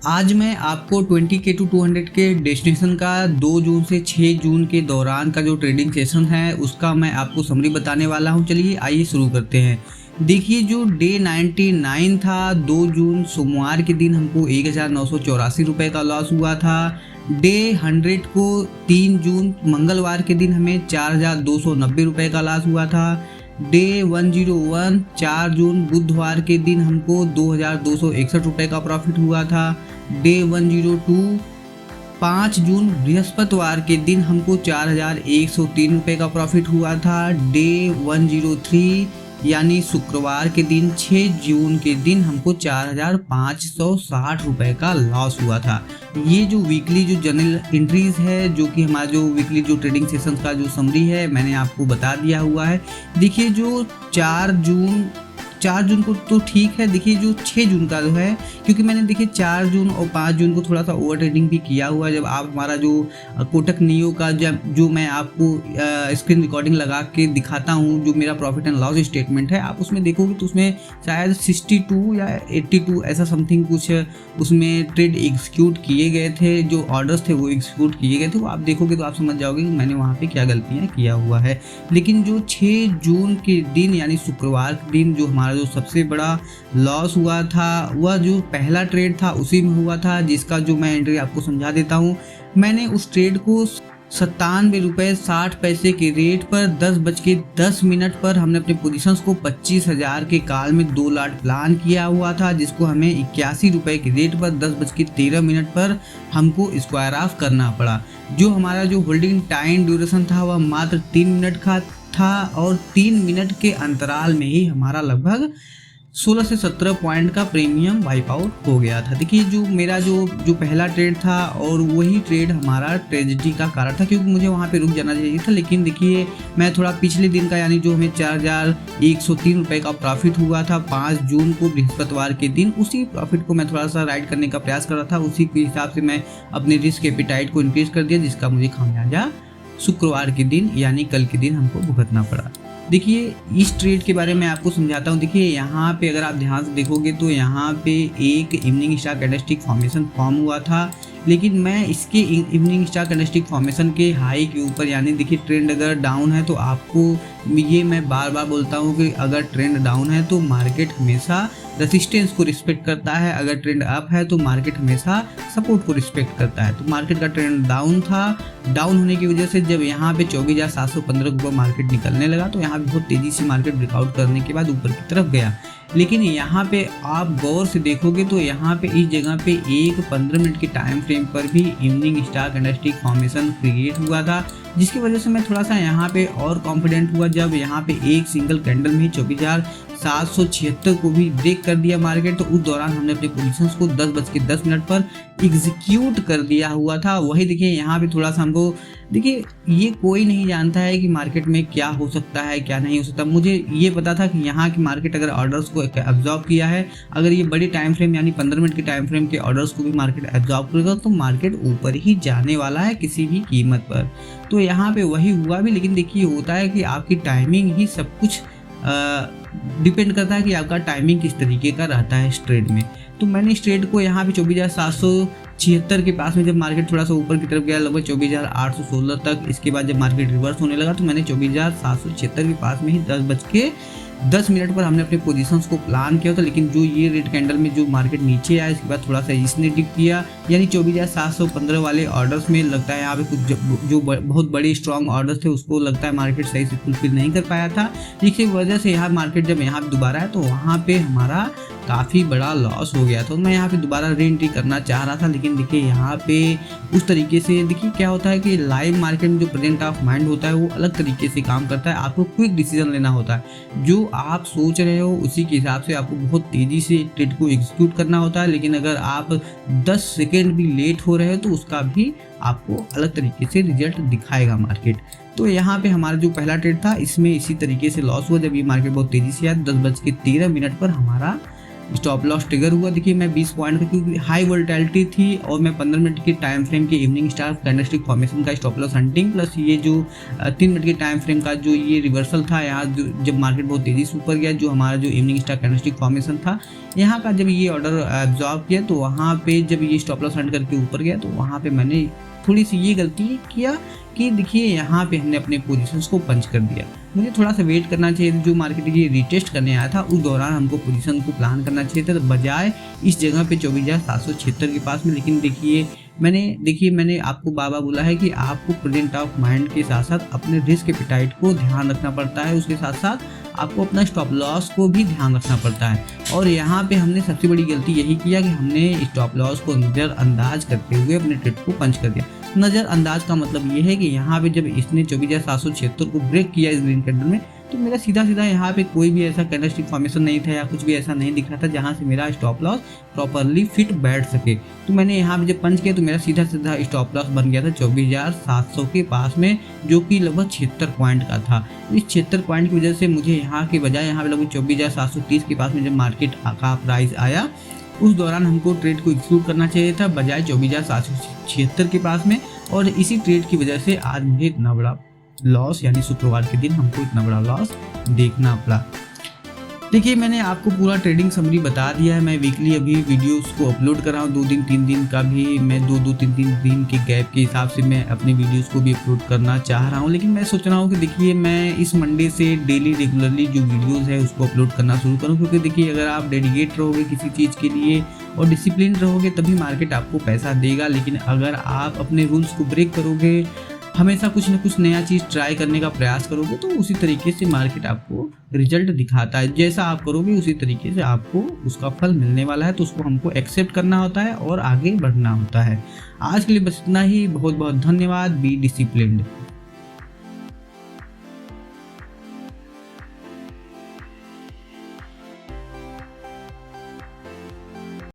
आज मैं आपको 20K to 200 के डेस्टिनेशन का 2 जून से 6 जून के दौरान का जो ट्रेडिंग सेशन है उसका मैं आपको समरी बताने वाला हूं। चलिए आइए शुरू करते हैं। देखिए जो डे 99 था 2 जून सोमवार के दिन हमको 1984 रुपये का लॉस हुआ था। डे 100 को 3 जून मंगलवार के दिन हमें 4290 रुपये का लॉस हुआ था। डे 101 4 जून बुधवार के दिन हमको 2261 रुपये का प्रॉफिट हुआ था। डे 102 5 जून बृहस्पतिवार के दिन हमको 4103 रुपये का प्रॉफिट हुआ था। डे 103 यानी शुक्रवार के दिन 6 जून के दिन हमको 4560 रुपये का लॉस हुआ था। ये जो वीकली जो जर्नल एंट्रीज है, जो कि हमारा जो वीकली जो ट्रेडिंग सेशन का जो समरी है मैंने आपको बता दिया हुआ है। देखिए जो 4 जून को तो ठीक है। देखिए जो 6 जून का जो है, क्योंकि मैंने देखिए 4 जून और 5 जून को थोड़ा सा ओवर ट्रेडिंग भी किया हुआ है। जब आप हमारा जो कोटक नियो का जो मैं आपको स्क्रीन रिकॉर्डिंग लगा के दिखाता हूँ, जो मेरा प्रॉफिट एंड लॉस स्टेटमेंट है, आप उसमें देखोगे तो उसमें शायद 62 या 82 ऐसा समथिंग कुछ उसमें ट्रेड एग्जीक्यूट किए गए थे। जो ऑर्डर्स थे वो एग्जीक्यूट किए गए थे। वो आप देखोगे तो आप समझ जाओगे कि मैंने वहाँ पे क्या गलतियाँ किया हुआ है। लेकिन जो 6 जून के दिन यानी शुक्रवार के दिन जो हमारा जो सबसे बड़ा लॉस हुआ था वह जो पहला ट्रेड था उसी में हुआ था, जिसका जो मैं एंट्री आपको समझा देता हूँ। मैंने उस ट्रेड को 97 रुपये 60 पैसे के रेट पर 10:10 पर हमने अपने पोजीशंस को 25,000 के काल में 2 लाट प्लान किया हुआ था, जिसको हमें 81 रुपये के रेट पर 10:13 पर हमको स्क्वायर ऑफ करना पड़ा। जो हमारा जो होल्डिंग टाइम ड्यूरेशन था वह मात्र 3 मिनट का था और 3 मिनट के अंतराल में ही हमारा लगभग 16 से 17 पॉइंट का प्रीमियम वाइप आउट हो गया था। देखिए जो मेरा जो पहला ट्रेड था और वही ट्रेड हमारा ट्रेजेडी का कारण था, क्योंकि मुझे वहाँ पे रुक जाना चाहिए था। लेकिन देखिए मैं थोड़ा पिछले दिन का यानी जो हमें 4103 रुपये का प्रॉफिट हुआ था 5 जून को बृहस्पतिवार के दिन, उसी प्रॉफिट को मैं थोड़ा सा राइड करने का प्रयास कर रहा था। उसी के हिसाब से मैं अपने रिस्क एपिटाइट को इंक्रीज कर दिया, जिसका मुझे खामियाजा शुक्रवार के दिन यानी कल के दिन हमको भुगतना पड़ा। देखिए इस ट्रेड के बारे में आपको समझाता हूँ। देखिए यहाँ पे अगर आप ध्यान से देखोगे तो यहाँ पे एक evening star candlestick formation form हुआ था, लेकिन मैं इसके इवनिंग स्टार कैंडलस्टिक फॉर्मेशन के हाई के ऊपर यानी देखिए ट्रेंड अगर डाउन है तो आपको ये मैं बार बार बोलता हूँ कि अगर ट्रेंड डाउन है तो मार्केट हमेशा रेसिस्टेंस को रिस्पेक्ट करता है, अगर ट्रेंड अप है तो मार्केट हमेशा सपोर्ट को रिस्पेक्ट करता है। तो मार्केट का ट्रेंड डाउन था। डाउन होने की वजह से जब यहाँ पे 24,715 रुपये मार्केट निकलने लगा तो यहाँ पे बहुत तेज़ी से मार्केट ब्रेकआउट करने के बाद ऊपर की तरफ गया। लेकिन यहाँ पे आप गौर से देखोगे तो यहाँ पे इस जगह पे एक 15 मिनट के टाइम फ्रेम पर भी evening star candlestick formation create हुआ था, जिसकी वजह से मैं थोड़ा सा यहाँ पे और कॉन्फिडेंट हुआ जब यहाँ पे एक सिंगल कैंडल में 24,776 को भी ब्रेक कर दिया मार्केट। तो उस दौरान हमने अपने पोजीशंस को 10:10 पर एग्जीक्यूट कर दिया हुआ था। वही देखिए यहाँ पे थोड़ा सा हमको देखिए ये कोई नहीं जानता है कि मार्केट में क्या हो सकता है क्या नहीं हो सकता। मुझे ये पता था कि यहाँ की मार्केट अगर ऑर्डर्स को एब्जॉर्ब किया है, अगर ये बड़ी टाइम फ्रेम यानी 15 मिनट के टाइम फ्रेम के ऑर्डर्स को भी मार्केट एब्जॉर्ब करेगा तो मार्केट ऊपर ही जाने वाला है किसी भी कीमत पर। तो यहाँ पे वही हुआ भी। लेकिन देखिए होता है कि आपकी टाइमिंग ही सब कुछ डिपेंड करता है कि आपका टाइमिंग किस तरीके का रहता है इस ट्रेड में। तो मैंने इस ट्रेड को यहाँ पे 24,776 के पास में जब मार्केट थोड़ा सा ऊपर की तरफ गया लगभग 24,816 तक, इसके बाद जब मार्केट रिवर्स होने लगा तो मैंने 24,776 के पास में ही 10:10 पर हमने अपने पोजीशंस को प्लान किया था। लेकिन जो ये रेड कैंडल में जो मार्केट नीचे आया इसके बाद थोड़ा सा इसने डिप किया, यानी 24,715 वाले ऑर्डर्स में लगता है यहाँ पे कुछ जो बहुत बड़े स्ट्रॉन्ग ऑर्डर्स थे उसको लगता है मार्केट सही से फुलफिल नहीं कर पाया था, जिसकी वजह से यहाँ मार्केट जब यहाँ दोबारा है तो वहाँ पे हमारा काफ़ी बड़ा लॉस हो गया। तो मैं यहाँ पे दोबारा री एंट्री करना चाह रहा था, लेकिन देखिए यहाँ पे उस तरीके से देखिए क्या होता है कि लाइव मार्केट में जो प्रेजेंट ऑफ माइंड होता है वो अलग तरीके से काम करता है। आपको क्विक डिसीजन लेना होता है। जो आप सोच रहे हो उसी के हिसाब से आपको बहुत तेज़ी से ट्रेड को एग्जीक्यूट करना होता है। लेकिन अगर आप 10 सेकेंड भी लेट हो रहे हो तो उसका भी आपको अलग तरीके से रिजल्ट दिखाएगा मार्केट। तो यहाँ पे हमारा जो पहला ट्रेड था इसमें इसी तरीके से लॉस हुआ जब ये मार्केट बहुत तेज़ी से आया। 10:13 पर हमारा स्टॉप लॉस ट्रिगर हुआ। देखिए मैं 20 पॉइंट का, क्योंकि हाई वोलेटिलिटी थी और मैं 15 मिनट के टाइम फ्रेम के इवनिंग स्टार कैंडलस्टिक फॉर्मेशन का स्टॉप लॉस हंटिंग प्लस ये जो 3 मिनट के टाइम फ्रेम का जो ये रिवर्सल था, यहाँ जब मार्केट बहुत तेज़ी से ऊपर गया, जो हमारा जो इवनिंग स्टार कैंडलस्टिक फॉर्मेशन था यहाँ का जब ये ऑर्डर एब्जॉर्ब किया, तो वहाँ पे जब ये स्टॉप लॉस हंट करके ऊपर गया, तो वहाँ पे मैंने थोड़ी सी ये गलती किया कि देखिए यहाँ पे हमने अपने पोजीशंस को पंच कर दिया। मुझे थोड़ा सा वेट करना चाहिए, जो मार्केट ये रिटेस्ट करने आया था उस दौरान हमको पोजीशन को प्लान करना चाहिए था, बजाय इस जगह पे 24,776 के पास में। लेकिन देखिए मैंने आपको बाबा बोला है कि आपको प्रेजेंट ऑफ माइंड के साथ साथ अपने रिस्क एपेटाइट को ध्यान रखना पड़ता है, उसके साथ साथ आपको अपना स्टॉप लॉस को भी ध्यान रखना पड़ता है। और यहाँ पे हमने सबसे बड़ी गलती यही किया कि हमने स्टॉप लॉस को नज़रअंदाज करते हुए अपने ट्रेड को पंच कर दिया। नज़रअंदाज का मतलब ये है कि यहाँ पे जब इसने 24,776 को ब्रेक किया इस ग्रीन कैंडल में, तो मेरा सीधा यहाँ पे कोई भी ऐसा कैंडलस्टिक फॉर्मेशन नहीं था या कुछ भी ऐसा नहीं दिख रहा था जहाँ से मेरा स्टॉप लॉस प्रॉपरली फिट बैठ सके। तो मैंने यहाँ पे जब पंच किया तो मेरा सीधा स्टॉप लॉस बन गया था 24,700 के पास में, जो कि लगभग 76 पॉइंट का था। इस 76 पॉइंट की वजह से मुझे यहाँ के बजाय यहाँ पे लगभग 24,730 के पास में जब मार्केट का प्राइस आया, उस दौरान हमको ट्रेड को एक्सक्लूड करना चाहिए था बजाय 24,776 के पास में। और इसी ट्रेड की वजह से आज मुझे इतना बड़ा लॉस, यानी शुक्रवार के दिन हमको इतना बड़ा लॉस देखना पड़ा। देखिए मैंने आपको पूरा ट्रेडिंग समरी बता दिया है। मैं वीकली अभी वीडियोस को अपलोड कर रहा हूँ, 2 दिन 3 दिन का भी मैं 2-3 दिन के गैप के हिसाब से मैं अपने वीडियोस को भी अपलोड करना चाह रहा हूँ। लेकिन मैं सोच रहा हूँ कि देखिए मैं इस मंडे से डेली रेगुलरली जो वीडियोस है उसको अपलोड करना शुरू करूँ, क्योंकि देखिए अगर आप डेडिकेट रहोगे किसी चीज़ के लिए और डिसिप्लिन रहोगे तभी मार्केट आपको पैसा देगा। लेकिन अगर आप अपने रूल्स को ब्रेक करोगे, हमेशा कुछ न कुछ नया चीज़ ट्राई करने का प्रयास करोगे, तो उसी तरीके से मार्केट आपको रिजल्ट दिखाता है। जैसा आप करोगे उसी तरीके से आपको उसका फल मिलने वाला है, तो उसको हमको एक्सेप्ट करना होता है और आगे बढ़ना होता है। आज के लिए बस इतना ही। बहुत बहुत धन्यवाद। Be disciplined.